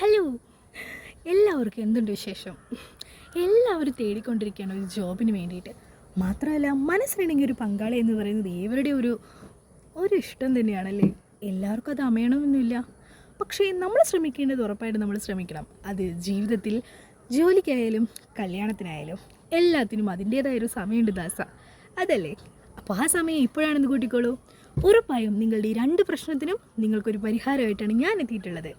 Hello, എല്ലാവർക്കും എന്തുണ്ട് വിശേഷം? എല്ലാവരും തേടിക്കൊണ്ടിരിക്കുകയാണ് ഒരു ജോബിന് വേണ്ടിയിട്ട്. മാത്രമല്ല, മനസ്സിലുണ്ടെങ്കിൽ ഒരു പങ്കാളി എന്ന് പറയുന്നത് ഏവരുടെയും ഒരു ഇഷ്ടം തന്നെയാണല്ലേ. എല്ലാവർക്കും അത് അമയണമെന്നില്ല. പക്ഷേ നമ്മൾ ശ്രമിക്കേണ്ടത് ഉറപ്പായിട്ട് നമ്മൾ ശ്രമിക്കണം. അത് ജീവിതത്തിൽ ജോലിക്കായാലും കല്യാണത്തിനായാലും എല്ലാത്തിനും അതിൻ്റേതായൊരു സമയമുണ്ട് ദാസ, അതല്ലേ? അപ്പോൾ ആ സമയം ഇപ്പോഴാണെന്ന് കൂട്ടിക്കോളൂ. ഉറപ്പായും നിങ്ങളുടെ ഈ രണ്ട് പ്രശ്നത്തിനും നിങ്ങൾക്കൊരു പരിഹാരമായിട്ടാണ് ഞാൻ എത്തിയിട്ടുള്ളത്.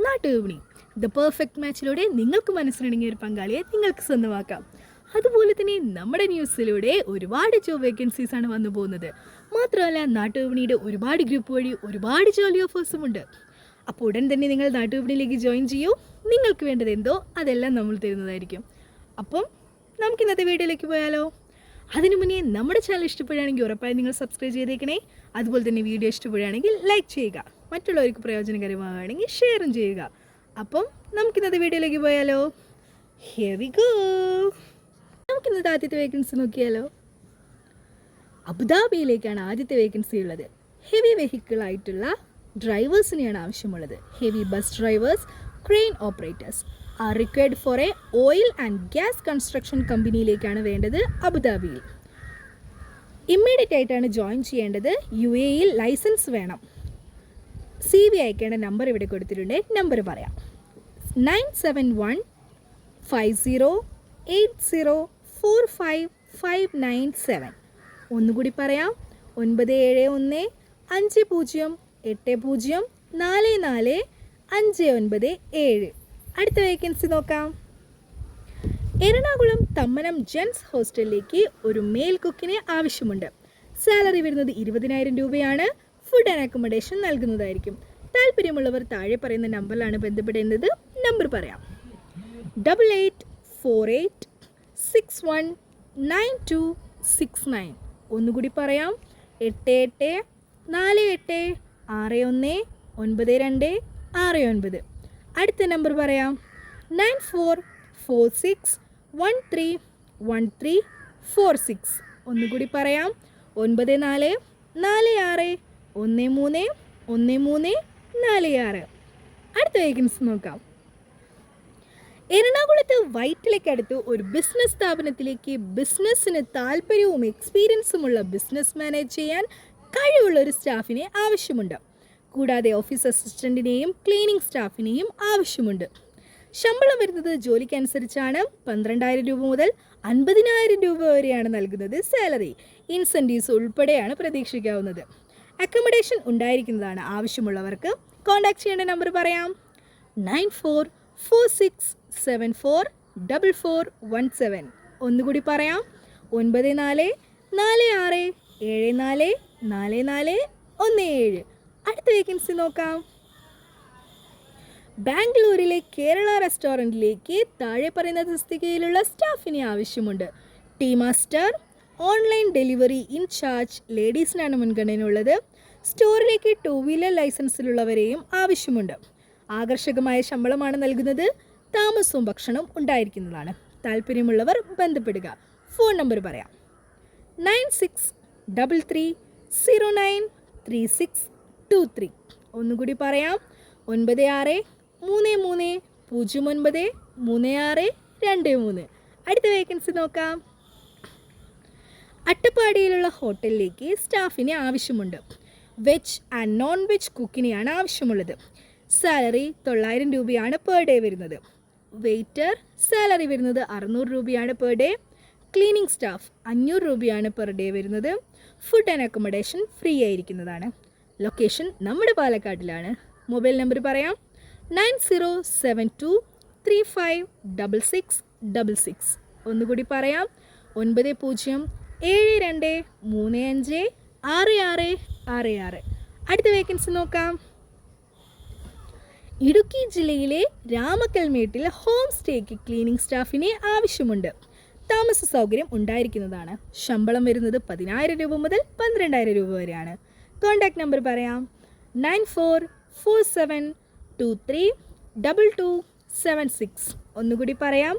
നാട്ടുവിപണി ദ പെർഫെക്റ്റ് മാച്ചിലൂടെ നിങ്ങൾക്ക് മനസ്സിലിണങ്ങിയ ഒരു പങ്കാളിയെ നിങ്ങൾക്ക് സ്വന്തമാക്കാം. അതുപോലെ തന്നെ നമ്മുടെ ന്യൂസിലൂടെ ഒരുപാട് ജോബ് വേക്കൻസീസാണ് വന്നു പോകുന്നത്. മാത്രമല്ല, നാട്ടുവിപണിയുടെ ഒരുപാട് ഗ്രൂപ്പ് വഴി ഒരുപാട് ജോലി ഓഫേഴ്സും ഉണ്ട്. അപ്പോൾ ഉടൻ തന്നെ നിങ്ങൾ നാട്ടുവിപണിയിലേക്ക് ജോയിൻ ചെയ്യൂ. നിങ്ങൾക്ക് വേണ്ടത് എന്തോ അതെല്ലാം നമ്മൾ തരുന്നതായിരിക്കും. അപ്പം നമുക്ക് ഇന്നത്തെ വീഡിയോയിലേക്ക് പോയാലോ? അതിനു മുന്നേ നമ്മുടെ ചാനൽ ഇഷ്ടപ്പെടുകയാണെങ്കിൽ ഉറപ്പായി നിങ്ങൾ സബ്സ്ക്രൈബ് ചെയ്തേക്കണേ. അതുപോലെ തന്നെ വീഡിയോ ഇഷ്ടപ്പെടുകയാണെങ്കിൽ ലൈക്ക് ചെയ്യുക, മറ്റുള്ളവർക്ക് പ്രയോജനകരമാവുകയാണെങ്കിൽ ഷെയറും ചെയ്യുക. അപ്പം നമുക്കിന്നത്തെ വീഡിയോയിലേക്ക് പോയാലോ? Here we go. നമുക്കിന്നത്തെ ആദ്യത്തെ വേക്കൻസി നോക്കിയാലോ? അബുദാബിയിലേക്കാണ് ആദ്യത്തെ വേക്കൻസി ഉള്ളത്. ഹെവി വെഹിക്കിൾ ആയിട്ടുള്ള ഡ്രൈവേഴ്സിനെയാണ് ആവശ്യമുള്ളത്. Heavy bus drivers, crane operators are required for a oil and gas construction കമ്പനിയിലേക്കാണ് വേണ്ടത് അബുദാബിയിൽ. ഇമ്മീഡിയറ്റ് ആയിട്ടാണ് ജോയിൻ ചെയ്യേണ്ടത്. UAE ലൈസൻസ് വേണം. CV അയക്കേണ്ട നമ്പർ ഇവിടെ കൊടുത്തിട്ടുണ്ട്. നമ്പർ പറയാം: 971508045597. ഒന്നുകൂടി പറയാം: 971580445997. അടുത്ത വേക്കൻസി നോക്കാം. എറണാകുളം തമ്മനം ജെൻസ് ഹോസ്റ്റലിലേക്ക് ഒരു മെയിൽ കുക്കിനെ ആവശ്യമുണ്ട്. സാലറി വരുന്നത് 20,000 രൂപയാണ്. ഫുഡ് ആൻഡ് അക്കോമഡേഷൻ നൽകുന്നതായിരിക്കും. താല്പര്യമുള്ളവർ താഴെ പറയുന്ന നമ്പറിലാണ് ബന്ധപ്പെടേണ്ടത്. നമ്പർ പറയാം: 8848619269. ഒന്നുകൂടി പറയാം: 8848619269. അടുത്ത നമ്പർ പറയാം: 9446131346. ഒന്നുകൂടി പറയാം: 9446131346. അടുത്ത വേക്കൻസി നോക്കാം. എറണാകുളത്ത് വൈറ്റിലേക്കടുത്ത് ഒരു ബിസിനസ് സ്ഥാപനത്തിലേക്ക് ബിസിനസ്സിന് താല്പര്യവും എക്സ്പീരിയൻസുമുള്ള ബിസിനസ് മാനേജ് ചെയ്യാൻ കഴിവുള്ള ഒരു സ്റ്റാഫിനെ ആവശ്യമുണ്ട്. കൂടാതെ ഓഫീസ് അസിസ്റ്റൻറ്റിനെയും ക്ലീനിങ് സ്റ്റാഫിനെയും ആവശ്യമുണ്ട്. ശമ്പളം വരുന്നത് ജോലിക്കനുസരിച്ചാണ്. 12,000 രൂപ മുതൽ 50,000 രൂപ വരെയാണ് നൽകുന്നത്. സാലറി ഇൻസെൻറ്റീവ്സ് ഉൾപ്പെടെയാണ് പ്രതീക്ഷിക്കാവുന്നത്. അക്കോമഡേഷൻ ഉണ്ടായിരിക്കുന്നതാണ്. ആവശ്യമുള്ളവർക്ക് കോൺടാക്ട് ചെയ്യേണ്ട നമ്പർ പറയാം: 9446744417. ഒന്നുകൂടി പറയാം: 9446744417. അടുത്ത വേക്കൻസി നോക്കാം. ബാംഗ്ലൂരിലെ കേരള റെസ്റ്റോറൻറ്റിലേക്ക് താഴെ പറയുന്ന തസ്തികയിലുള്ള സ്റ്റാഫിനെ ആവശ്യമുണ്ട്. Tea master, online delivery incharge ലേഡീസിനാണ് മുൻഗണനയുള്ളത്. സ്റ്റോറിലേക്ക് 2 വീലർ ലൈസൻസിലുള്ളവരെയും ആവശ്യമുണ്ട്. ആകർഷകമായ ശമ്പളമാണ് നൽകുന്നത്. താമസവും ഭക്ഷണവും ഉണ്ടായിരിക്കുന്നതാണ്. താല്പര്യമുള്ളവർ ബന്ധപ്പെടുക. ഫോൺ നമ്പർ പറയാം: 9633093623. ഒന്നുകൂടി പറയാം: 9633093623. അടുത്ത വേക്കൻസി നോക്കാം. അട്ടപ്പാടിയിലുള്ള ഹോട്ടലിലേക്ക് സ്റ്റാഫിനെ ആവശ്യമുണ്ട്. വെജ് ആൻഡ് നോൺ വെജ് കുക്കിനെയാണ് ആവശ്യമുള്ളത്. സാലറി 900 രൂപയാണ് പെർ ഡേ വരുന്നത്. വെയ്റ്റർ സാലറി വരുന്നത് 600 രൂപയാണ് പെർ ഡേ. ക്ലീനിങ് സ്റ്റാഫ് 500 രൂപയാണ് പെർ ഡേ വരുന്നത്. ഫുഡ് ആൻഡ് അക്കോമഡേഷൻ ഫ്രീ ആയിരിക്കുന്നതാണ്. ലൊക്കേഷൻ നമ്മുടെ പാലക്കാട്ടിലാണ്. മൊബൈൽ നമ്പർ പറയാം: 9072356666. ഒന്നുകൂടി പറയാം: 9072356666. അടുത്ത വേക്കൻസി നോക്കാം. ഇടുക്കി ജില്ലയിലെ രാമക്കൽമേട്ടിൽ ഹോം സ്റ്റേക്ക് ക്ലീനിങ് സ്റ്റാഫിനെ ആവശ്യമുണ്ട്. താമസ സൗകര്യം ഉണ്ടായിരിക്കുന്നതാണ്. ശമ്പളം വരുന്നത് 10,000 രൂപ മുതൽ 12,000 രൂപ വരെയാണ്. കോൺടാക്ട് നമ്പർ പറയാം: 9447232276. ഒന്നുകൂടി പറയാം: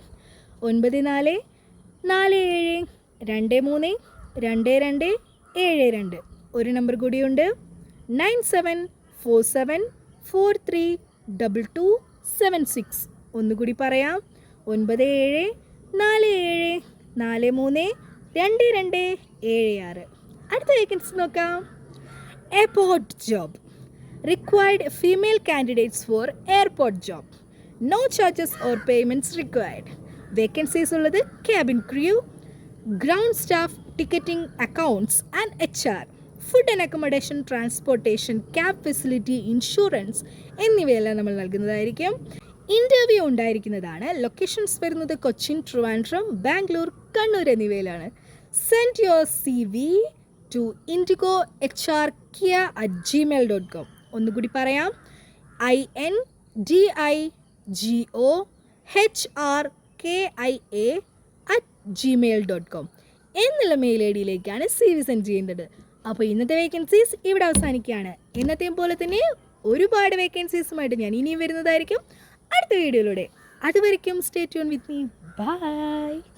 9447232272. ഒരു നമ്പർ കൂടിയുണ്ട്: 9747432276. 974-848-7276. ഒന്നുകൂടി പറയാം, 9747432276. അടുത്ത വേക്കൻസി നോക്കാം. Airport job. Required female candidates for airport job. No charges or payments required. Vacancies ഉള്ളത് cabin crew, ground staff, ticketing, accounts and HR. Food and accommodation, transportation, cab facility, insurance എന്നിവയെല്ലാം നമ്മൾ നൽകുന്നതായിരിക്കും. Interview ഉണ്ടായിരിക്കുന്നതാണ്. Locations വരുന്നത് കൊച്ചിൻ, ട്രിവാൻഡ്രം, ബാംഗ്ലൂർ, കണ്ണൂർ എന്നിവയിലാണ്. Send your CV to indigohrkia@gmail.com. ഒന്നുകൂടി പറയാം, indigohrkia@gmail.com എന്നുള്ള മെയിൽ ID-യിലേക്കാണ് CV സെൻഡ് ചെയ്യേണ്ടത്. അപ്പോൾ ഇന്നത്തെ വേക്കൻസീസ് ഇവിടെ അവസാനിക്കുകയാണ്. എന്നത്തെയും പോലെ തന്നെ ഒരുപാട് വേക്കൻസീസുമായിട്ട് ഞാൻ ഇനിയും വരുന്നതായിരിക്കും അടുത്ത വീഡിയോയിലൂടെ. അതുവരെയ്ക്കും stay tune with me. By.